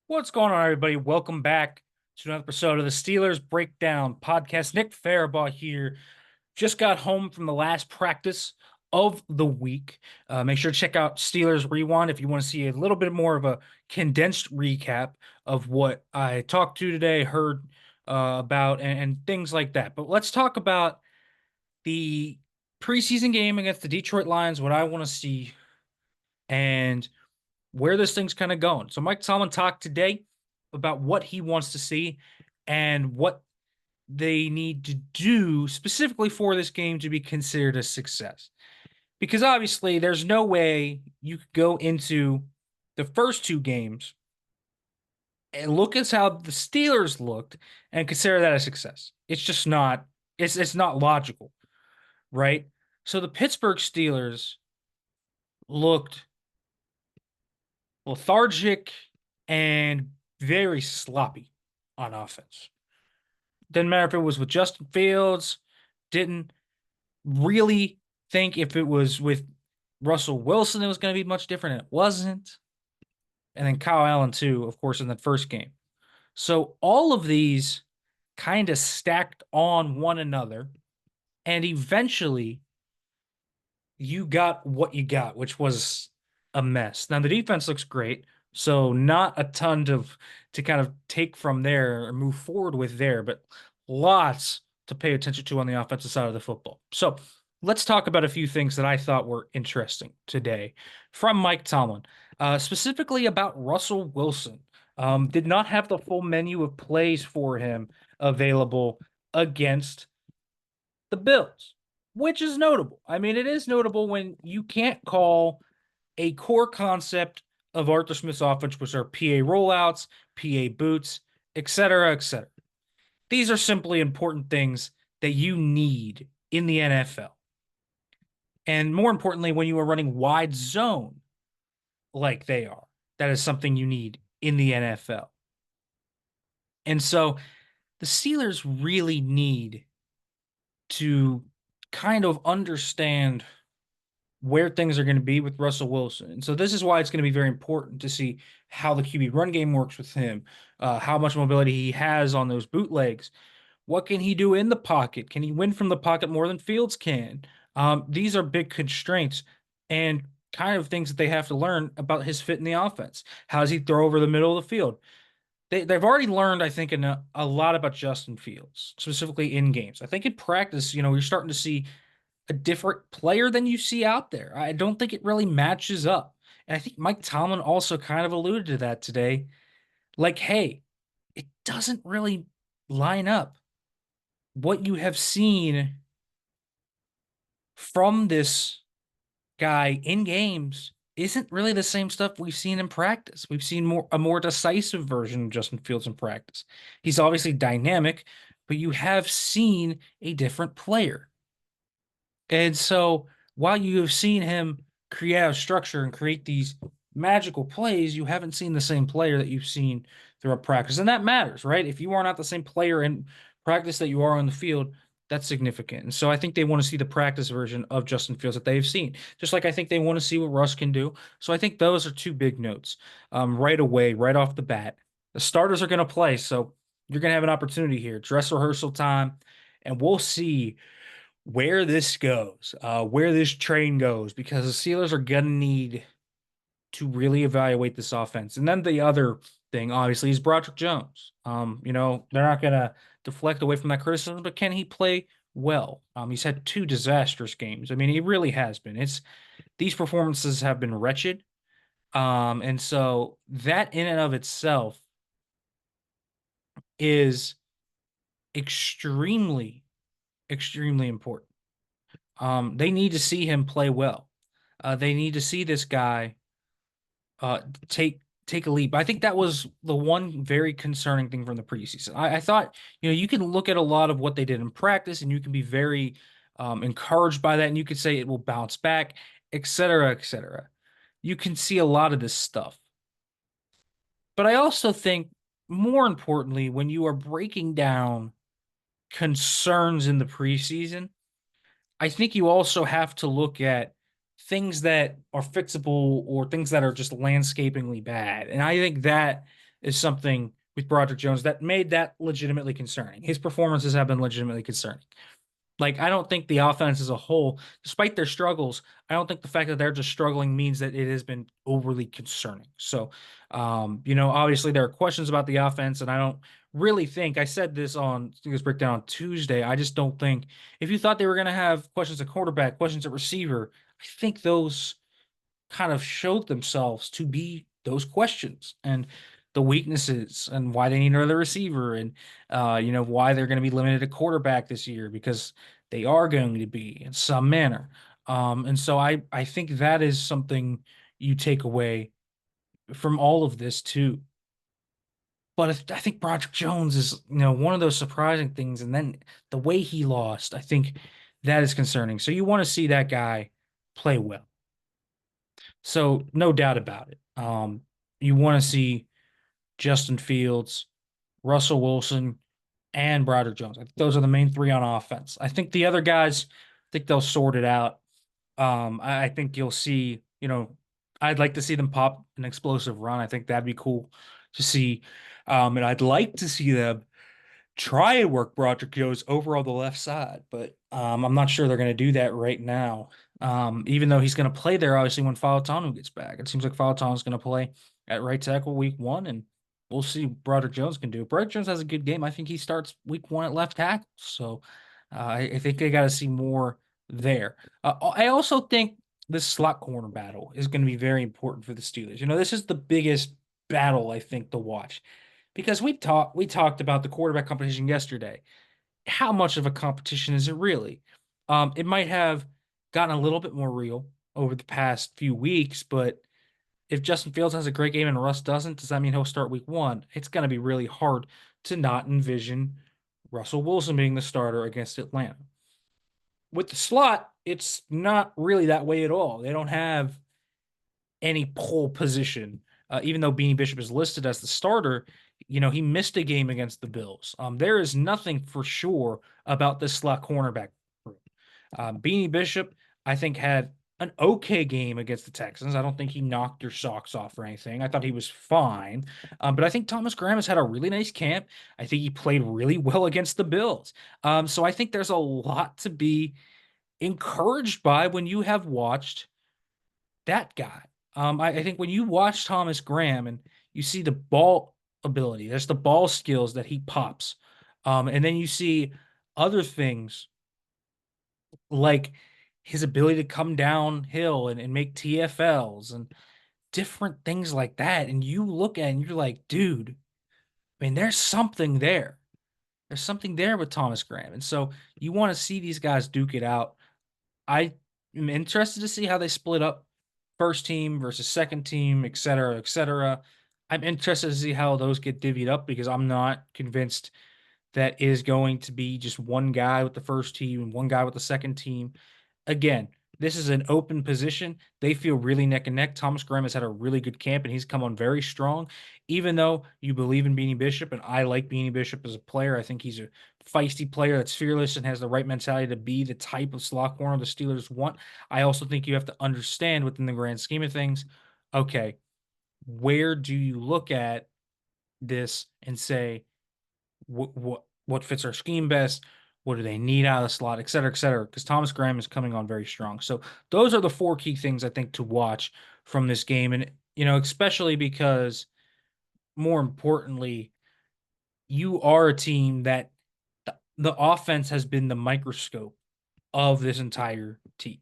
What's going on, everybody? Welcome back to another episode of the Steelers Breakdown Podcast. Nick Farabaugh here. Just got home from the last practice of the week. Make sure to check out Steelers Rewind if you want to see a little bit more of a condensed recap of what I talked to today, heard about, and things like that. But let's talk about the preseason game against the Detroit Lions, what I want to see, and where this thing's kind of going. So Mike Tomlin talked today about what he wants to see and what they need to do specifically for this game to be considered a success. Because obviously, there's no way you could go into the first two games and look at how the Steelers looked and consider that a success. It's just not. It's not logical, right? So the Pittsburgh Steelers looked lethargic and very sloppy on offense. Didn't matter if it was with Justin Fields, didn't really think if it was with Russell Wilson, it was going to be much different, and it wasn't. And then Kyle Allen, too, of course, in that first game. So all of these kind of stacked on one another, and eventually you got what you got, which was a mess. Now the defense looks great, so not a ton to kind of take from there or move forward with there, but lots to pay attention to on the offensive side of the football. So let's talk about a few things that I thought were interesting today from Mike Tomlin, specifically about Russell Wilson. Did not have the full menu of plays for him available against the Bills, which is notable. I mean, it is notable when you can't call a core concept of Arthur Smith's offense, which are PA rollouts, PA boots, etc., etc. These are simply important things that you need in the NFL. And more importantly, when you are running wide zone like they are, that is something you need in the NFL. And so the Steelers really need to kind of understand where things are going to be with Russell Wilson. And so this is why it's going to be very important to see how the QB run game works with him, how much mobility he has on those bootlegs. What can he do in the pocket? Can he win from the pocket more than Fields can? These are big constraints and kind of things that they have to learn about his fit in the offense. How does he throw over the middle of the field? They've already learned, I think, a lot about Justin Fields, specifically in games. I think in practice, you're starting to see a different player than you see out there. I don't think it really matches up. And I think Mike Tomlin also kind of alluded to that today. Like, hey, it doesn't really line up. What you have seen from this guy in games isn't really the same stuff we've seen in practice. We've seen a more decisive version of Justin Fields in practice. He's obviously dynamic, but you have seen a different player. And so while you have seen him create a structure and create these magical plays, you haven't seen the same player that you've seen throughout practice. And that matters, right? If you are not the same player in practice that you are on the field, that's significant. And so I think they want to see the practice version of Justin Fields that they've seen, just like I think they want to see what Russ can do. So I think those are two big notes right away, right off the bat. The starters are going to play, so you're going to have an opportunity here. Dress rehearsal time, and we'll see where this goes, where this train goes, because the Steelers are going to need to really evaluate this offense. And then the other thing, obviously, is Broderick Jones. They're not going to deflect away from that criticism, but can he play well? He's had two disastrous games. I mean, he really has been. These performances have been wretched. And so that in and of itself is extremely, extremely important. They need to see him play well. They need to see this guy uh, take a leap. I think that was the one very concerning thing from the preseason. I thought, you can look at a lot of what they did in practice, and you can be very encouraged by that, and you could say it will bounce back, et cetera, et cetera. You can see a lot of this stuff. But I also think, more importantly, when you are breaking down concerns in the preseason, I think you also have to look at things that are fixable or things that are just landscapingly bad. And I think that is something with Broderick Jones that made that legitimately concerning. His performances have been legitimately concerning. Like, I don't think the offense as a whole, despite their struggles, I don't think the fact that they're just struggling means that it has been overly concerning. So, obviously there are questions about the offense, and I don't really think I said this on Steelers Breakdown on Tuesday. I just don't think if you thought they were going to have questions at quarterback, questions at receiver, I think those kind of showed themselves to be those questions and the weaknesses and why they need another receiver and why they're going to be limited at quarterback this year because they are going to be in some manner. And so I think that is something you take away from all of this too. But I think Broderick Jones is, one of those surprising things, and then the way he lost, I think that is concerning. So you want to see that guy play well. So no doubt about it. You want to see Justin Fields, Russell Wilson, and Broderick Jones. I think those are the main three on offense. I think the other guys, I think they'll sort it out. I think you'll see, I'd like to see them pop an explosive run. I think that'd be cool to see. And I'd like to see them try and work Broderick Jones over on the left side, but I'm not sure they're going to do that right now. Even though he's going to play there, obviously, when Falatanu gets back. It seems like Falatanu is going to play at right tackle week 1, and we'll see what Broderick Jones can do. Broderick Jones has a good game. I think he starts week 1 at left tackle, so I think they got to see more there. I also think this slot corner battle is going to be very important for the Steelers. This is the biggest battle I think to watch because we talked about the quarterback competition yesterday. How much of a competition is it really? It might have gotten a little bit more real over the past few weeks, but if Justin Fields has a great game and Russ doesn't, does that mean he'll start week 1? It's going to be really hard to not envision Russell Wilson being the starter against Atlanta. With the slot, it's not really that way at all. They don't have any pole position. Even though Beanie Bishop is listed as the starter, he missed a game against the Bills. There is nothing for sure about this slot cornerback group. Beanie Bishop, I think, had an okay game against the Texans. I don't think he knocked your socks off or anything. I thought he was fine. But I think Thomas Graham has had a really nice camp. I think he played really well against the Bills. So I think there's a lot to be encouraged by when you have watched that guy. I think when you watch Thomas Graham and you see the ball ability, there's the ball skills that he pops. And then you see other things like his ability to come downhill and make TFLs and different things like that. And you look at it and you're like, dude, I mean, there's something there. There's something there with Thomas Graham. And so you want to see these guys duke it out. I am interested to see how they split up first team versus second team, et cetera, et cetera. I'm interested to see how those get divvied up because I'm not convinced that is going to be just one guy with the first team and one guy with the second team. Again, this is an open position. They feel really neck and neck. Thomas Graham has had a really good camp and he's come on very strong. Even though you believe in Beanie Bishop, and I like Beanie Bishop as a player, I think he's a feisty player that's fearless and has the right mentality to be the type of slot corner the Steelers want. I also think you have to understand within the grand scheme of things, okay, where do you look at this and say, what fits our scheme best? What do they need out of the slot, et cetera, et cetera? Because Thomas Graham is coming on very strong. So those are the 4 key things I think to watch from this game. And, especially because more importantly, you are a team that the offense has been the microscope of this entire team.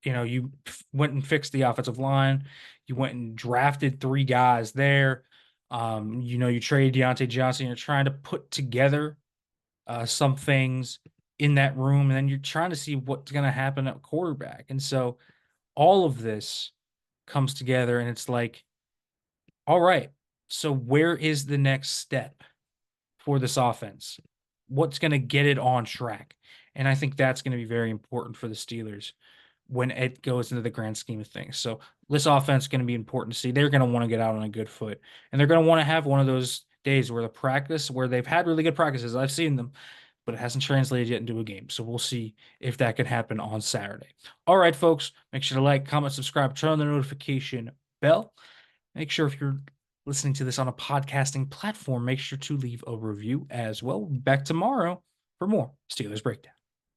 You went and fixed the offensive line. You went and drafted 3 guys there. You traded Deontay Johnson. You're trying to put together some things in that room, and then you're trying to see what's going to happen at quarterback. And so all of this comes together, and it's like, all right, so where is the next step for this offense? What's going to get it on track? And I think that's going to be very important for the Steelers when it goes into the grand scheme of things. So this offense is going to be important to see. They're going to want to get out on a good foot, and they're going to want to have one of those days where they've had really good practices. I've seen them, but it hasn't translated yet into a game. So we'll see if that can happen on Saturday. All right, folks, make sure to like, comment, subscribe, turn on the notification bell. Make sure if you're listening to this on a podcasting platform, make sure to leave a review as well. Back tomorrow for more Steelers Breakdown.